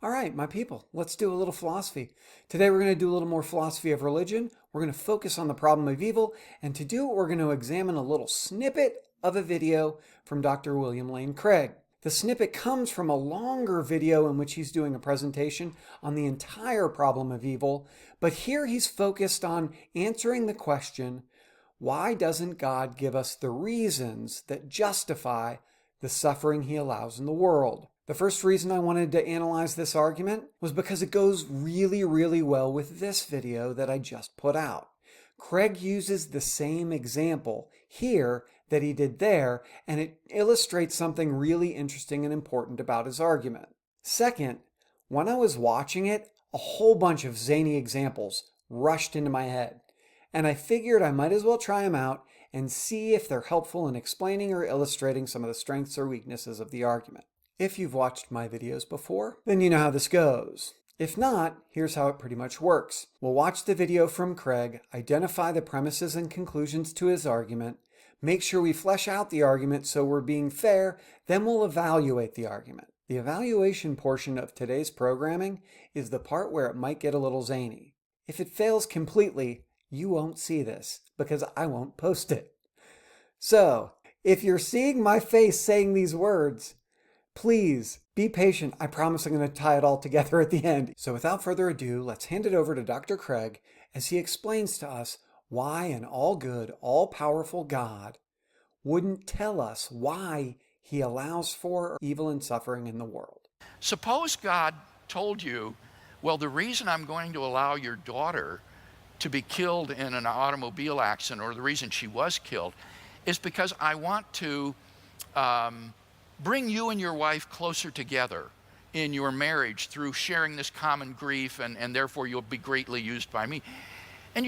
All right, my people, let's do a little philosophy. Today we're going to do a little more philosophy of religion. We're going to focus on the problem of evil, and to do it, we're going to examine a little snippet of a video from Dr. William Lane Craig. The snippet comes from a longer video in which he's doing a presentation on the entire problem of evil, but here he's focused on answering the question, why doesn't God give us the reasons that justify the suffering he allows in the world? The first reason I wanted to analyze this argument was because it goes really, really well with this video that I just put out. Craig uses the same example here that he did there, and it illustrates something really interesting and important about his argument. Second, when I was watching it, a whole bunch of zany examples rushed into my head, and I figured I might as well try them out and see if they're helpful in explaining or illustrating some of the strengths or weaknesses of the argument. If you've watched my videos before, then you know how this goes. If not, here's how it pretty much works. We'll watch the video from Craig, identify the premises and conclusions to his argument, make sure we flesh out the argument so we're being fair, then we'll evaluate the argument. The evaluation portion of today's programming is the part where it might get a little zany. If it fails completely, you won't see this because I won't post it. So, if you're seeing my face saying these words, please be patient. I promise I'm going to tie it all together at the end. So without further ado, let's hand it over to Dr. Craig as he explains to us why an all-good, all-powerful God wouldn't tell us why he allows for evil and suffering in the world. Suppose God told you, well, the reason I'm going to allow your daughter to be killed in an automobile accident, or the reason she was killed, is because I want to bring you and your wife closer together in your marriage through sharing this common grief, and therefore you'll be greatly used by me. And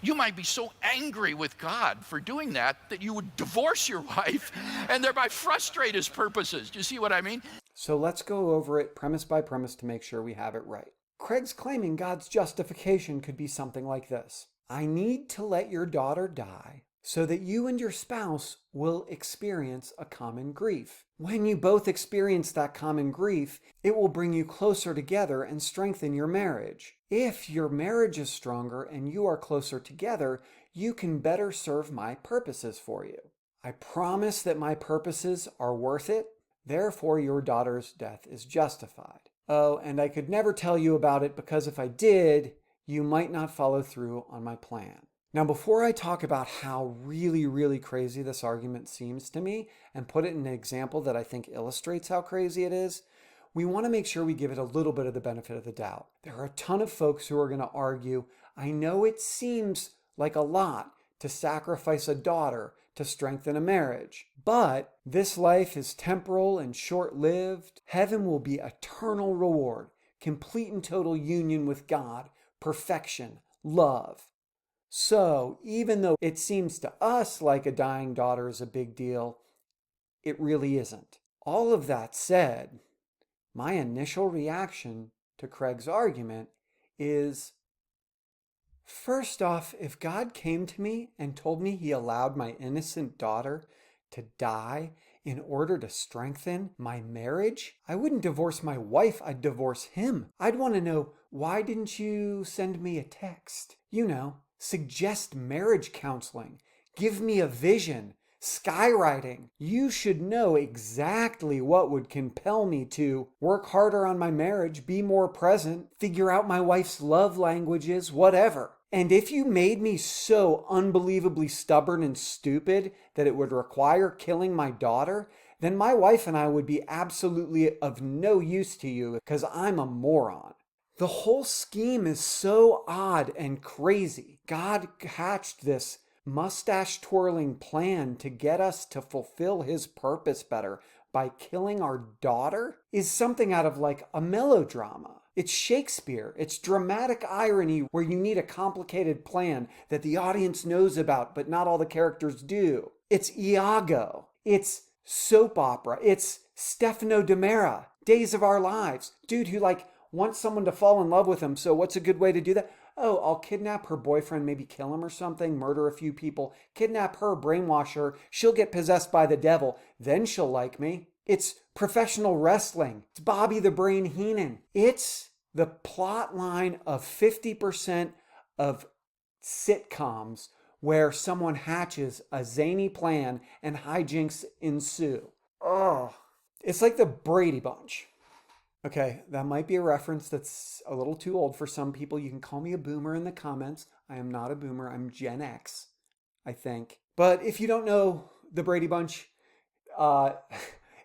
you might be so angry with God for doing that you would divorce your wife and thereby frustrate his purposes. Do you see what I mean? So let's go over it premise by premise to make sure we have it right. Craig's claiming God's justification could be something like this. I need to let your daughter die so that you and your spouse will experience a common grief. When you both experience that common grief, it will bring you closer together and strengthen your marriage. If your marriage is stronger and you are closer together, you can better serve my purposes for you. I promise that my purposes are worth it, therefore your daughter's death is justified. Oh, and I could never tell you about it because if I did, you might not follow through on my plan. Now, before I talk about how really, really crazy this argument seems to me and put it in an example that I think illustrates how crazy it is, we want to make sure we give it a little bit of the benefit of the doubt. There are a ton of folks who are going to argue, I know it seems like a lot to sacrifice a daughter to strengthen a marriage, but this life is temporal and short-lived. Heaven will be eternal reward, complete and total union with God, perfection, love. So, even though it seems to us like a dying daughter is a big deal, it really isn't. All of that said, my initial reaction to Craig's argument is, first off, if God came to me and told me he allowed my innocent daughter to die in order to strengthen my marriage, I wouldn't divorce my wife, I'd divorce him. I'd want to know, why didn't you send me a text? Suggest marriage counseling. Give me a vision. Skywriting. You should know exactly what would compel me to work harder on my marriage, be more present, figure out my wife's love languages, whatever. And if you made me so unbelievably stubborn and stupid that it would require killing my daughter, then my wife and I would be absolutely of no use to you because I'm a moron. The whole scheme is so odd and crazy. God hatched this mustache-twirling plan to get us to fulfill his purpose better by killing our daughter is something out of like a melodrama. It's Shakespeare. It's dramatic irony where you need a complicated plan that the audience knows about but not all the characters do. It's Iago. It's soap opera. It's Stefano de Mera, Days of Our Lives. Dude who wants someone to fall in love with him, so what's a good way to do that? Oh, I'll kidnap her boyfriend, maybe kill him or something, murder a few people, kidnap her, brainwash her, she'll get possessed by the devil, then she'll like me. It's professional wrestling. It's Bobby the Brain Heenan. It's the plot line of 50% of sitcoms where someone hatches a zany plan and hijinks ensue. Oh, it's like the Brady Bunch. Okay, that might be a reference that's a little too old for some people. You can call me a boomer in the comments. I am not a boomer. I'm Gen X, I think. But if you don't know the Brady Bunch, uh,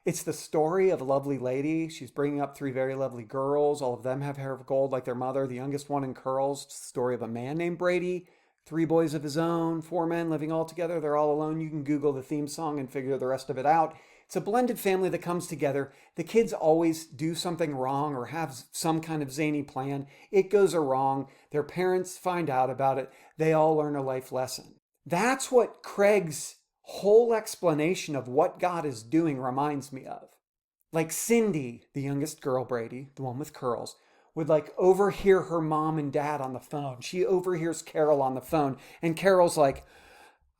it's the story of a lovely lady. She's bringing up three very lovely girls. All of them have hair of gold like their mother. The youngest one in curls. It's the story of a man named Brady, three boys of his own, four men living all together. They're all alone. You can Google the theme song and figure the rest of it out. It's a blended family that comes together. The kids always do something wrong or have some kind of zany plan. It goes wrong. Their parents find out about it. They all learn a life lesson. That's what Craig's whole explanation of what God is doing reminds me of. Like Cindy, the youngest girl, Brady, the one with curls, would like overhear her mom and dad on the phone. She overhears Carol on the phone, and Carol's like,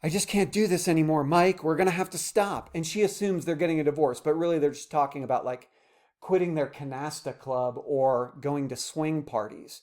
I just can't do this anymore, Mike. We're going to have to stop. And she assumes they're getting a divorce, but really they're just talking about like quitting their canasta club or going to swing parties.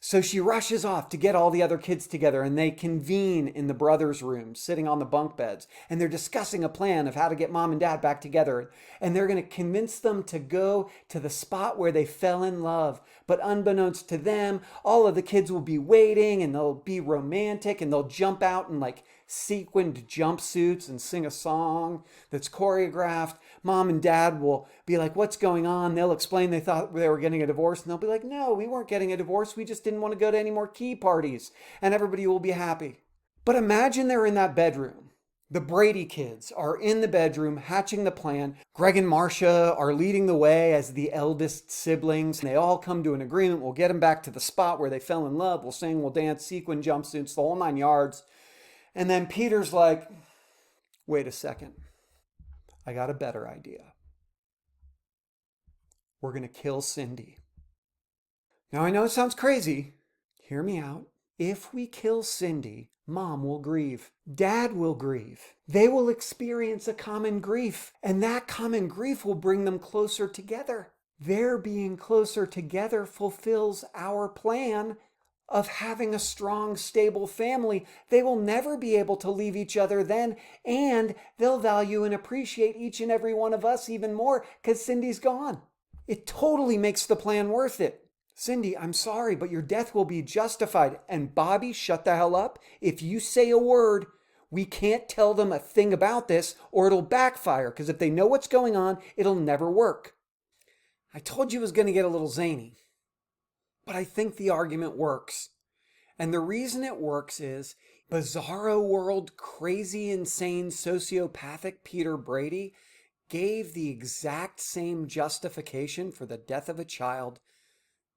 So she rushes off to get all the other kids together, and they convene in the brothers' room, sitting on the bunk beds, and they're discussing a plan of how to get mom and dad back together. And they're going to convince them to go to the spot where they fell in love. But unbeknownst to them, all of the kids will be waiting, and they'll be romantic, and they'll jump out in like sequined jumpsuits and sing a song that's choreographed. Mom and dad will be like, what's going on? They'll explain they thought they were getting a divorce, and they'll be like, no, we weren't getting a divorce. We just didn't want to go to any more key parties, and everybody will be happy. But imagine they're in that bedroom. The Brady kids are in the bedroom hatching the plan. Greg and Marcia are leading the way as the eldest siblings. They all come to an agreement. We'll get them back to the spot where they fell in love. We'll sing, we'll dance, sequin jumpsuits, the whole 9 yards. And then Peter's like, wait a second. I got a better idea. We're going to kill Cindy. Now I know it sounds crazy. Hear me out. If we kill Cindy, Mom will grieve. Dad will grieve. They will experience a common grief, and that common grief will bring them closer together. Their being closer together fulfills our plan of having a strong, stable family. They will never be able to leave each other then, and they'll value and appreciate each and every one of us even more because Cindy's gone. It totally makes the plan worth it. Cindy, I'm sorry, but your death will be justified. And Bobby, shut the hell up. If you say a word, we can't tell them a thing about this or it'll backfire, because if they know what's going on, it'll never work. I told you it was going to get a little zany. But I think the argument works. And the reason it works is Bizarro world, crazy, insane, sociopathic Peter Brady gave the exact same justification for the death of a child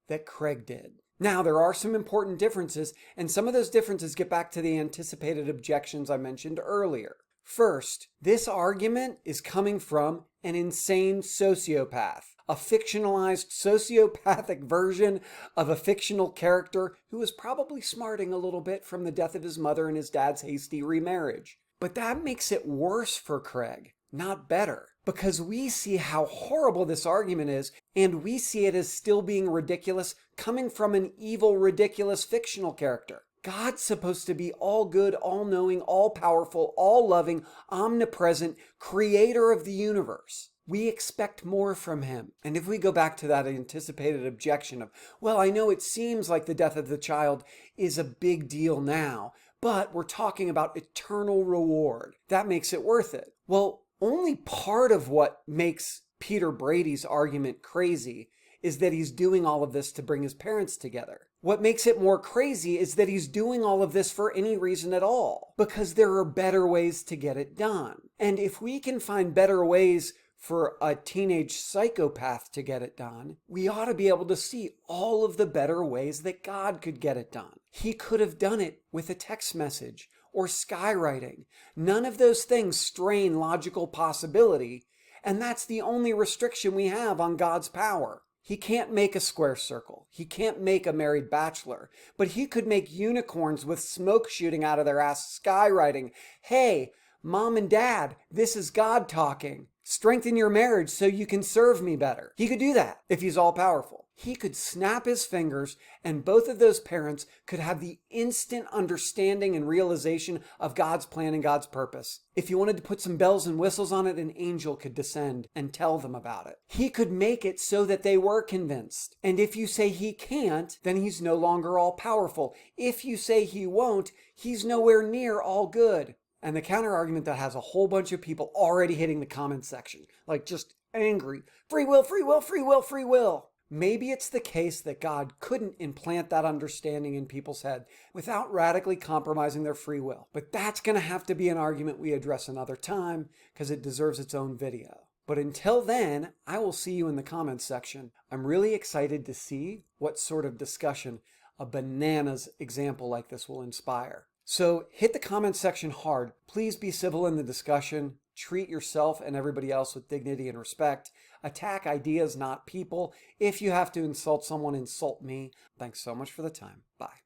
that Craig did. Now, there are some important differences, and some of those differences get back to the anticipated objections I mentioned earlier. First, this argument is coming from an insane sociopath, a fictionalized sociopathic version of a fictional character who was probably smarting a little bit from the death of his mother and his dad's hasty remarriage. But that makes it worse for Craig, not better, because we see how horrible this argument is, and we see it as still being ridiculous coming from an evil, ridiculous fictional character. God's supposed to be all good, all-knowing, all-powerful, all-loving, omnipresent, creator of the universe. We expect more from him. And if we go back to that anticipated objection of, well, I know it seems like the death of the child is a big deal now, but we're talking about eternal reward. That makes it worth it. Well, only part of what makes Peter Brady's argument crazy is that he's doing all of this to bring his parents together. What makes it more crazy is that he's doing all of this for any reason at all, because there are better ways to get it done. And if we can find better ways for a teenage psychopath to get it done, we ought to be able to see all of the better ways that God could get it done. He could have done it with a text message or skywriting. None of those things strain logical possibility, and that's the only restriction we have on God's power. He can't make a square circle. He can't make a married bachelor, but he could make unicorns with smoke shooting out of their ass skywriting, "Hey, Mom and Dad, this is God talking." strengthen your marriage so you can serve me better. He could do that if he's all powerful. He could snap his fingers and both of those parents could have the instant understanding and realization of God's plan and God's purpose. If he wanted to put some bells and whistles on it, an angel could descend and tell them about it. He could make it so that they were convinced. And if you say he can't, then he's no longer all powerful. If you say he won't, he's nowhere near all good. And the counter argument that has a whole bunch of people already hitting the comment section, like just angry. Free will, free will, free will, free will. Maybe it's the case that God couldn't implant that understanding in people's head without radically compromising their free will. But that's going to have to be an argument we address another time because it deserves its own video. But until then, I will see you in the comments section. I'm really excited to see what sort of discussion a bananas example like this will inspire. So hit the comments section hard. Please be civil in the discussion. Treat yourself and everybody else with dignity and respect. Attack ideas, not people. If you have to insult someone, insult me. Thanks so much for the time. Bye.